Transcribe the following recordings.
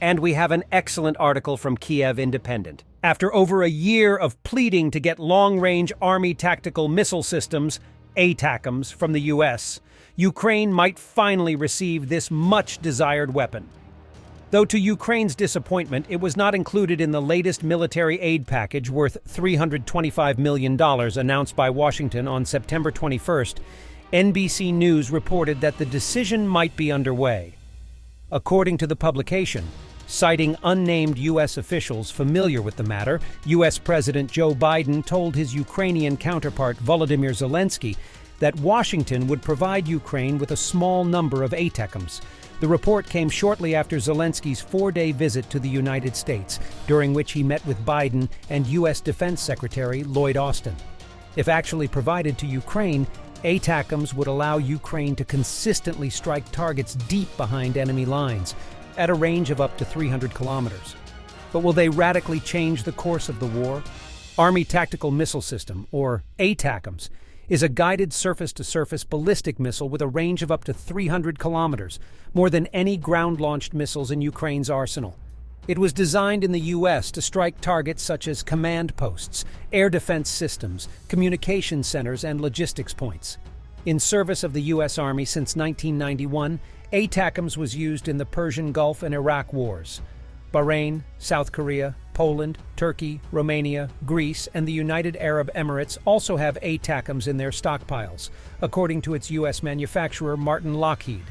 And we have an excellent article from Kiev Independent. After over a year of pleading to get long-range Army tactical missile systems, Atacms, from the US, Ukraine might finally receive this much-desired weapon. Though to Ukraine's disappointment, it was not included in the latest military aid package worth $325 million announced by Washington on September 21st, NBC News reported that the decision might be underway. According to the publication, citing unnamed U.S. officials familiar with the matter, U.S. President Joe Biden told his Ukrainian counterpart Volodymyr Zelensky that Washington would provide Ukraine with a small number of Atacms. The report came shortly after Zelensky's 4-day visit to the United States, during which he met with Biden and U.S. Defense Secretary Lloyd Austin. If actually provided to Ukraine, Atacms would allow Ukraine to consistently strike targets deep behind enemy lines, at a range of up to 300 kilometers. But will they radically change the course of the war? Army Tactical Missile System, or Atacms, is a guided surface-to-surface ballistic missile with a range of up to 300 kilometers, more than any ground-launched missiles in Ukraine's arsenal. It was designed in the U.S. to strike targets such as command posts, air defense systems, communication centers, and logistics points. In service of the U.S. Army since 1991, Atacms was used in the Persian Gulf and Iraq wars. Bahrain, South Korea, Poland, Turkey, Romania, Greece, and the United Arab Emirates also have Atacms in their stockpiles, according to its U.S. manufacturer Martin Lockheed.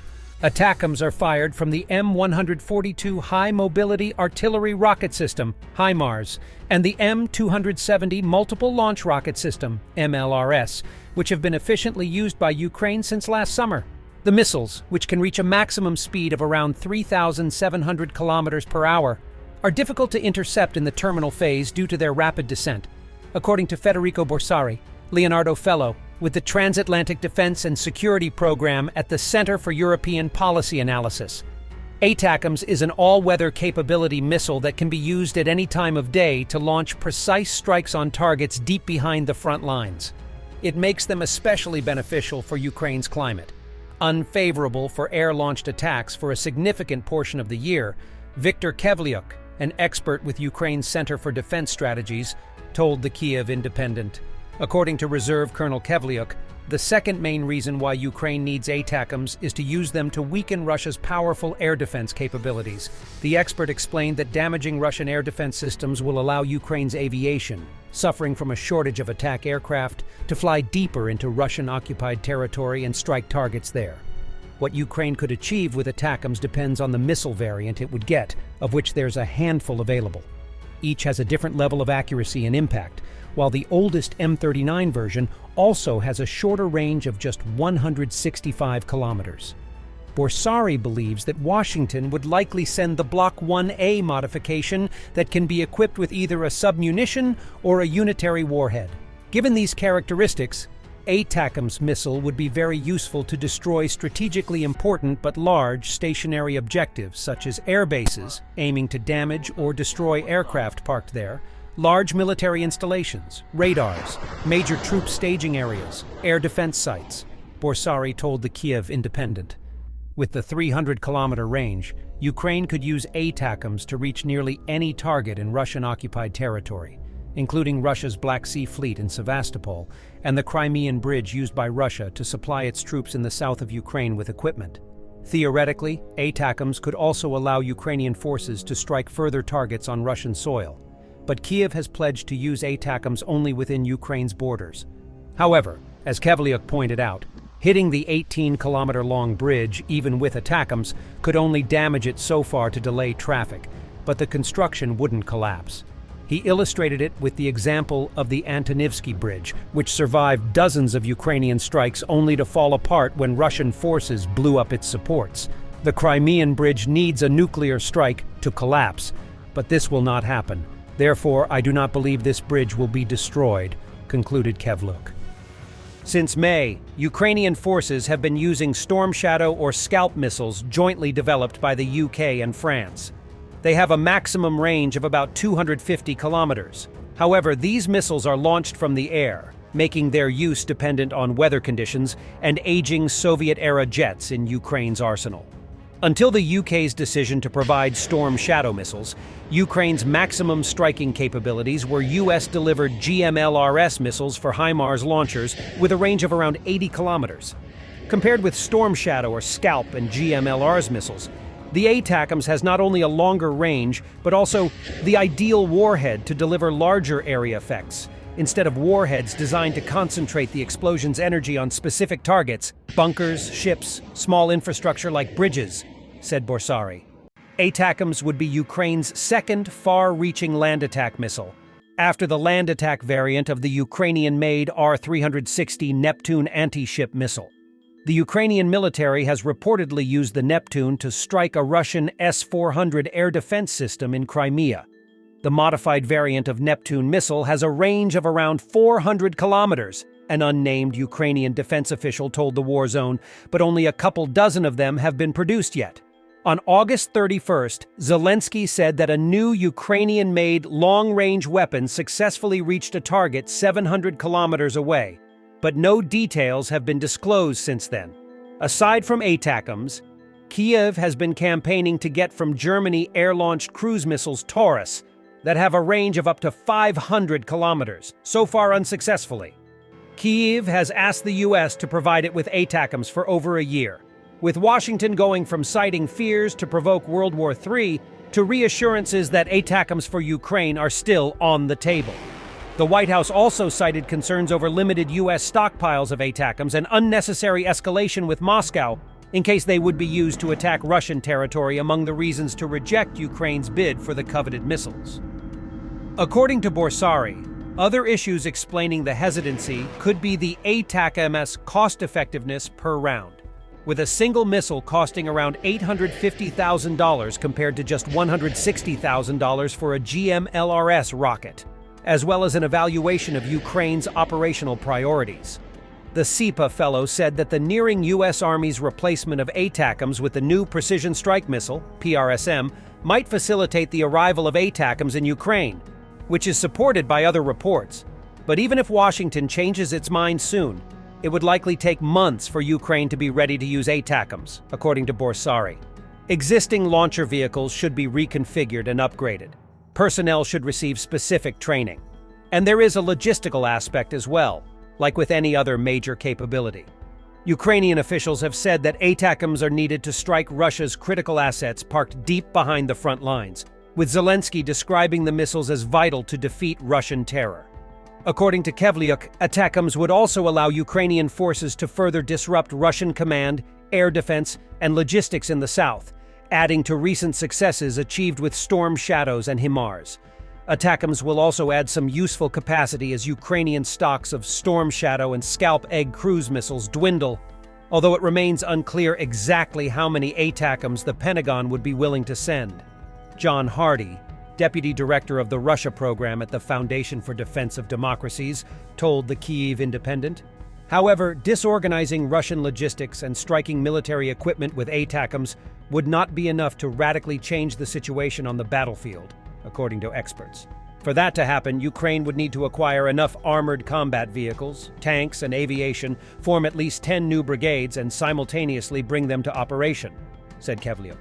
Atacms are fired from the M142 High Mobility Artillery Rocket System, HIMARS, and the M270 Multiple Launch Rocket System, MLRS, which have been efficiently used by Ukraine since last summer. The missiles, which can reach a maximum speed of around 3,700 kilometers per hour, are difficult to intercept in the terminal phase due to their rapid descent, according to Federico Borsari, Leonardo Fellow, with the Transatlantic Defense and Security Program at the Center for European Policy Analysis. Atacms is an all-weather capability missile that can be used at any time of day to launch precise strikes on targets deep behind the front lines. It makes them especially beneficial for Ukraine's climate. Unfavorable for air-launched attacks for a significant portion of the year, Viktor Kevliuk, an expert with Ukraine's Center for Defense Strategies, told the Kiev Independent. According to Reserve Colonel Kevliuk, the second main reason why Ukraine needs Atacms is to use them to weaken Russia's powerful air defense capabilities. The expert explained that damaging Russian air defense systems will allow Ukraine's aviation, suffering from a shortage of attack aircraft, to fly deeper into Russian-occupied territory and strike targets there. What Ukraine could achieve with Atacms depends on the missile variant it would get, of which there's a handful available. Each has a different level of accuracy and impact, while the oldest M39 version also has a shorter range of just 165 kilometers. Borsari believes that Washington would likely send the Block 1A modification that can be equipped with either a submunition or a unitary warhead. Given these characteristics, Atacms missile would be very useful to destroy strategically important but large stationary objectives such as air bases, aiming to damage or destroy aircraft parked there, large military installations, radars, major troop staging areas, air defense sites, Borsari told the Kiev Independent. With the 300-kilometer range, Ukraine could use Atacms to reach nearly any target in Russian-occupied territory, including Russia's Black Sea Fleet in Sevastopol and the Crimean Bridge used by Russia to supply its troops in the south of Ukraine with equipment. Theoretically, Atacms could also allow Ukrainian forces to strike further targets on Russian soil, but Kiev has pledged to use Atacms only within Ukraine's borders. However, as Kevliuk pointed out, hitting the 18-kilometer-long bridge, even with Atacms, could only damage it so far to delay traffic, but the construction wouldn't collapse. He illustrated it with the example of the Antonivsky Bridge, which survived dozens of Ukrainian strikes only to fall apart when Russian forces blew up its supports. The Crimean Bridge needs a nuclear strike to collapse, but this will not happen. Therefore, I do not believe this bridge will be destroyed, concluded Kevliuk. Since May, Ukrainian forces have been using Storm Shadow or Scalp missiles jointly developed by the UK and France. They have a maximum range of about 250 kilometers. However, these missiles are launched from the air, making their use dependent on weather conditions and aging Soviet-era jets in Ukraine's arsenal. Until the UK's decision to provide Storm Shadow missiles, Ukraine's maximum striking capabilities were US-delivered GMLRS missiles for HIMARS launchers with a range of around 80 kilometers. Compared with Storm Shadow or Scalp and GMLRS missiles, the Atacms has not only a longer range, but also the ideal warhead to deliver larger area effects, instead of warheads designed to concentrate the explosion's energy on specific targets, bunkers, ships, small infrastructure like bridges, said Borsari. Atacms would be Ukraine's second far-reaching land attack missile, after the land attack variant of the Ukrainian-made R-360 Neptune anti-ship missile. The Ukrainian military has reportedly used the Neptune to strike a Russian S-400 air defense system in Crimea. The modified variant of Neptune missile has a range of around 400 kilometers, an unnamed Ukrainian defense official told the war zone, but only a couple dozen of them have been produced yet. On August 31st, Zelensky said that a new Ukrainian-made long-range weapon successfully reached a target 700 kilometers away, but no details have been disclosed since then. Aside from Atacms, Kyiv has been campaigning to get from Germany air-launched cruise missiles Taurus that have a range of up to 500 kilometers, so far unsuccessfully. Kyiv has asked the US to provide it with Atacms for over a year, with Washington going from citing fears to provoke World War III to reassurances that Atacms for Ukraine are still on the table. The White House also cited concerns over limited US stockpiles of Atacms and unnecessary escalation with Moscow in case they would be used to attack Russian territory among the reasons to reject Ukraine's bid for the coveted missiles. According to Borsari, other issues explaining the hesitancy could be the Atacms' cost-effectiveness per round, with a single missile costing around $850,000 compared to just $160,000 for a GMLRS rocket, as well as an evaluation of Ukraine's operational priorities. The SIPA fellow said that the nearing U.S. Army's replacement of Atacms with the new Precision Strike Missile, PRSM, might facilitate the arrival of Atacms in Ukraine, which is supported by other reports. But even if Washington changes its mind soon, it would likely take months for Ukraine to be ready to use Atacms, according to Borsari. Existing launcher vehicles should be reconfigured and upgraded. Personnel should receive specific training. And there is a logistical aspect as well, like with any other major capability. Ukrainian officials have said that Atacms are needed to strike Russia's critical assets parked deep behind the front lines, with Zelensky describing the missiles as vital to defeat Russian terror. According to Kevliuk, Atacms would also allow Ukrainian forces to further disrupt Russian command, air defense, and logistics in the south, adding to recent successes achieved with Storm Shadows and HIMARS. Atacms will also add some useful capacity as Ukrainian stocks of Storm Shadow and Scalp Egg cruise missiles dwindle, although it remains unclear exactly how many Atacms the Pentagon would be willing to send. John Hardy, deputy director of the Russia program at the Foundation for Defense of Democracies, told the Kyiv Independent. However, disorganizing Russian logistics and striking military equipment with Atacms would not be enough to radically change the situation on the battlefield, according to experts. For that to happen, Ukraine would need to acquire enough armored combat vehicles, tanks, and aviation, form at least 10 new brigades, and simultaneously bring them to operation, said Kevliuk.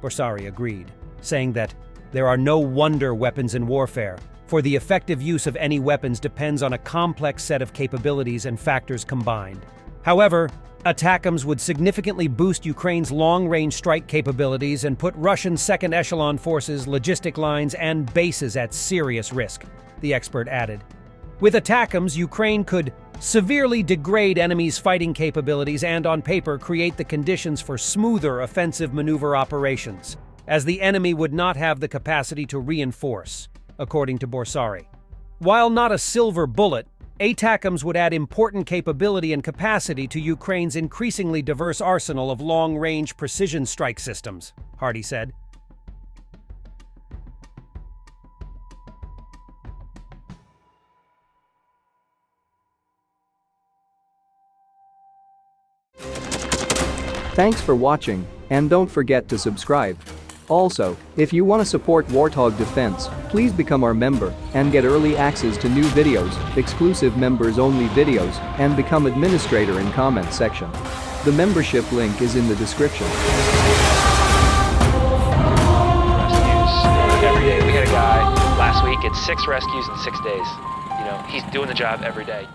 Borsari agreed, saying that there are no wonder weapons in warfare, for the effective use of any weapons depends on a complex set of capabilities and factors combined. However, Atacms would significantly boost Ukraine's long-range strike capabilities and put Russian second-echelon forces, logistic lines, and bases at serious risk, the expert added. With Atacms, Ukraine could severely degrade enemies' fighting capabilities and, on paper, create the conditions for smoother offensive maneuver operations, as the enemy would not have the capacity to reinforce, according to Borsari. While not a silver bullet, Atacms would add important capability and capacity to Ukraine's increasingly diverse arsenal of long-range precision strike systems, Hardy said. Thanks for watching, and don't forget to subscribe. Also, if you want to support Warthog Defense, please become our member and get early access to new videos, exclusive members-only videos, and become administrator in comment section. The membership link is in the description. gets 6 rescues in 6 days. You know, he's doing the job every day.